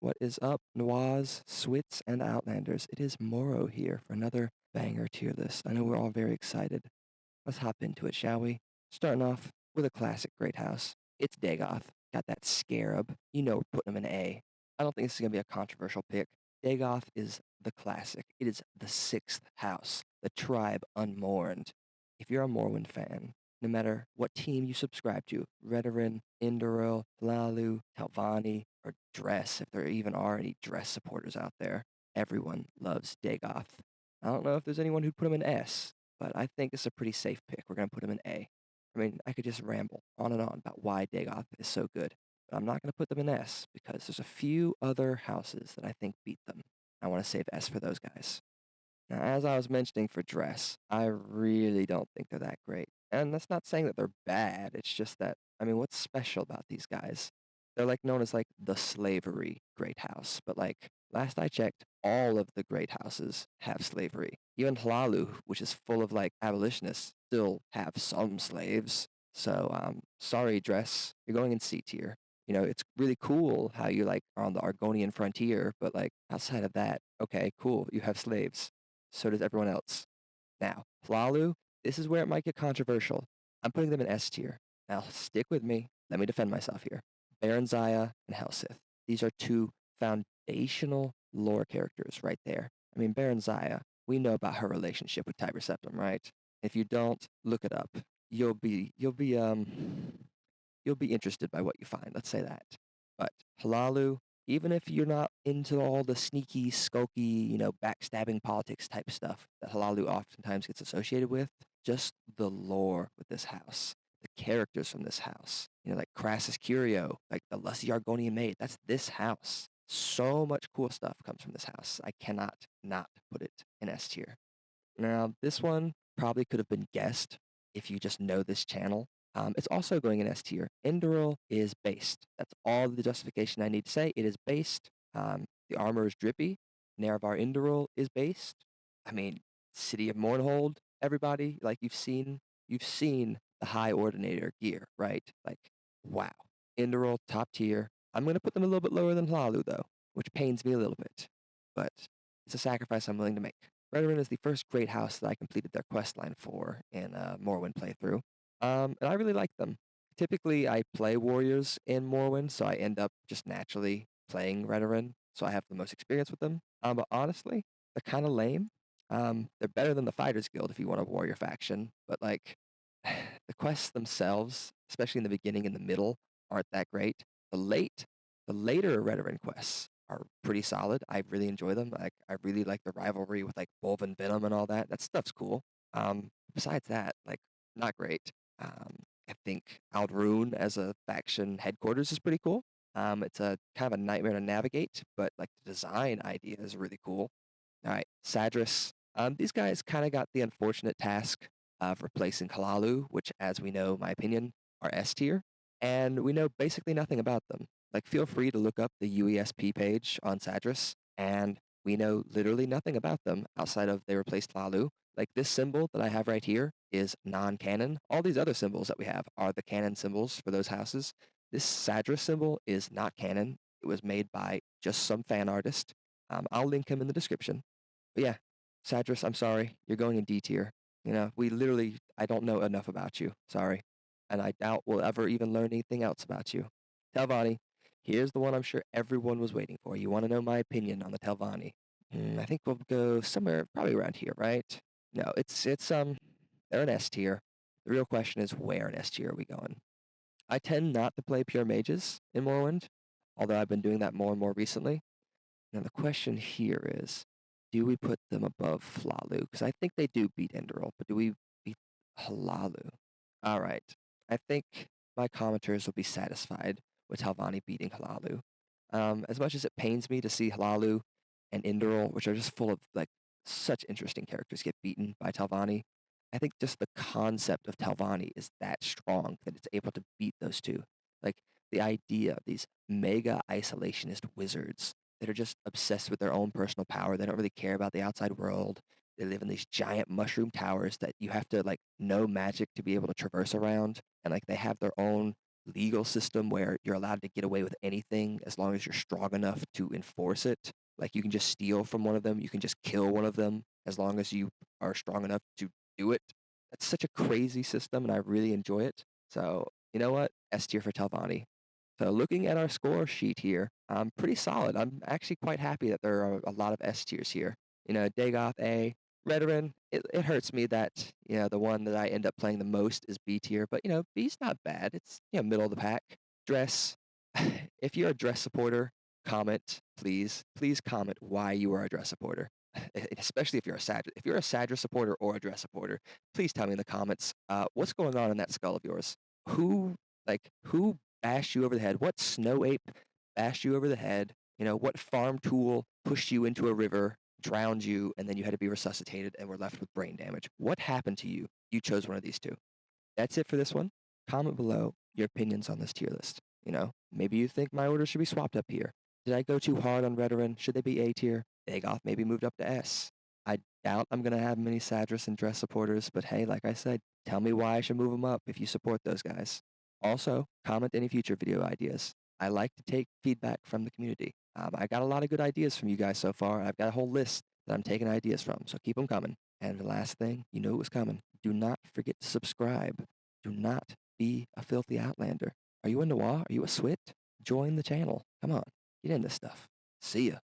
What is up, Noirs, Swits, and Outlanders? It is Morro here for another banger tier list. I know we're all very excited. Let's hop into it, shall we? Starting off with a classic great house. It's Dagoth. Got that scarab. You know we're putting him in A. I don't think this is going to be a controversial pick. Dagoth is the classic. It is the sixth house, the tribe unmourned. If you're a Morrowind fan, no matter what team you subscribe to, Redoran, Indoril, Hlalu, Telvanni, or Dress, if there even are any Dress supporters out there, everyone loves Dagoth. I don't know if there's anyone who'd put him in S, but I think it's a pretty safe pick. We're going to put him in A. I mean, I could just ramble on and on about why Dagoth is so good, but I'm not going to put them in S because there's a few other houses that I think beat them. I want to save S for those guys. Now, as I was mentioning for Dress, I really don't think they're that great. And that's not saying that they're bad. It's just that, I mean, what's special about these guys? They're like known as like the slavery great house. But like last I checked, all of the great houses have slavery. Even Hlalu, which is full of like abolitionists, still have some slaves. So sorry, Dress, you're going in C tier. You know, it's really cool how you like are on the Argonian frontier, but like outside of that, okay, cool, you have slaves. So does everyone else. Now, Hlalu, this is where it might get controversial. I'm putting them in S tier. Now, stick with me. Let me defend myself here. Baron Zaya and Helsith. These are two foundational lore characters right there. I mean, Baron Zaya, we know about her relationship with Tiber Septim, right? If you don't, look it up. You'll be interested by what you find. Let's say that. But Hlalu, even if you're not into all the sneaky, skulky, backstabbing politics type stuff that Hlalu oftentimes gets associated with, just the lore with this house, the characters from this house, like Crassus Curio, like the lusty Argonian maid, that's this house. So much cool stuff comes from this house. I cannot not put it in S tier. Now, this one probably could have been guessed if you just know this channel. It's also going in S tier. Indoril is based. That's all the justification I need to say. It is based. The armor is drippy. Nerevar Indoril is based. I mean, City of Mournhold, everybody, like you've seen the High Ordinator gear, right? Like, wow. Indoril, top tier. I'm going to put them a little bit lower than Hlalu, though, which pains me a little bit. But it's a sacrifice I'm willing to make. Redoran is the first great house that I completed their quest line for in a Morrowind playthrough. And I really like them. Typically, I play warriors in Morrowind, so I end up just naturally playing Redoran, so I have the most experience with them. But honestly, they're kind of lame. They're better than the Fighters Guild if you want a warrior faction, but like the quests themselves, especially in the beginning and the middle, aren't that great. The later Redoran quests are pretty solid. I really enjoy them. Like I really like the rivalry with like Wolf and Venom and all that. That stuff's cool. Besides that, like not great. I think Aldrune as a faction headquarters is pretty cool. It's a kind of a nightmare to navigate, but like the design idea is really cool. All right, Sadris. These guys kind of got the unfortunate task of replacing Kalalu, which, as we know, my opinion, are S tier, and we know basically nothing about them. Like, feel free to look up the UESP page on Sadris, and we know literally nothing about them outside of they replaced Lalu. Like, this symbol that I have right here is non-canon. All these other symbols that we have are the canon symbols for those houses. This Sadris symbol is not canon. It was made by just some fan artist. I'll link him in the description. But yeah, Sadris, I'm sorry. You're going in D tier. I don't know enough about you. Sorry. And I doubt we'll ever even learn anything else about you. Telvanni, here's the one I'm sure everyone was waiting for. You want to know my opinion on the Telvanni? I think we'll go somewhere probably around here, right? No, they're an S tier. The real question is where in S tier are we going? I tend not to play pure mages in Morrowind, although I've been doing that more and more recently. Now the question here is, do we put them above Flalu? Because I think they do beat Enderal, but do we beat Hlalu? All right. I think my commenters will be satisfied with Talvani beating Hlalu. As much as it pains me to see Hlalu and Enderal, which are just full of like such interesting characters, get beaten by Talvani, I think just the concept of Talvani is that strong that it's able to beat those two. Like the idea of these mega isolationist wizards that are just obsessed with their own personal power. They don't really care about the outside world. They live in these giant mushroom towers that you have to like know magic to be able to traverse around. And like they have their own legal system where you're allowed to get away with anything as long as you're strong enough to enforce it. Like you can just steal from one of them, you can just kill one of them as long as you are strong enough to do it. That's such a crazy system, and I really enjoy it. So, you know what? S tier for Telvanni. So looking at our score sheet here, I'm pretty solid. I'm actually quite happy that there are a lot of S tiers here. Dagoth A, Redoran, it hurts me that, the one that I end up playing the most is B tier, but, B's not bad. It's, middle of the pack. Dress, if you're a dress supporter, comment, please. Please comment why you are a dress supporter. Especially if you're a Sadra supporter or a dress supporter, please tell me in the comments, what's going on in that skull of yours? Who, who bashed you over the head? What snow ape bashed you over the head? What farm tool pushed you into a river, drowned you, and then you had to be resuscitated and were left with brain damage? What happened to you? You chose one of these two. That's it for this one. Comment below your opinions on this tier list. Maybe you think my order should be swapped up here. Did I go too hard on Redoran? Should they be A tier? Dagoth maybe moved up to S. I doubt I'm going to have many Sadras and Dress supporters, but hey, like I said, tell me why I should move them up if you support those guys. Also, comment any future video ideas. I like to take feedback from the community. I got a lot of good ideas from you guys so far. I've got a whole list that I'm taking ideas from, so keep them coming. And the last thing, you know it was coming. Do not forget to subscribe. Do not be a filthy outlander. Are you a noir? Are you a swit? Join the channel. Come on, get in this stuff. See ya.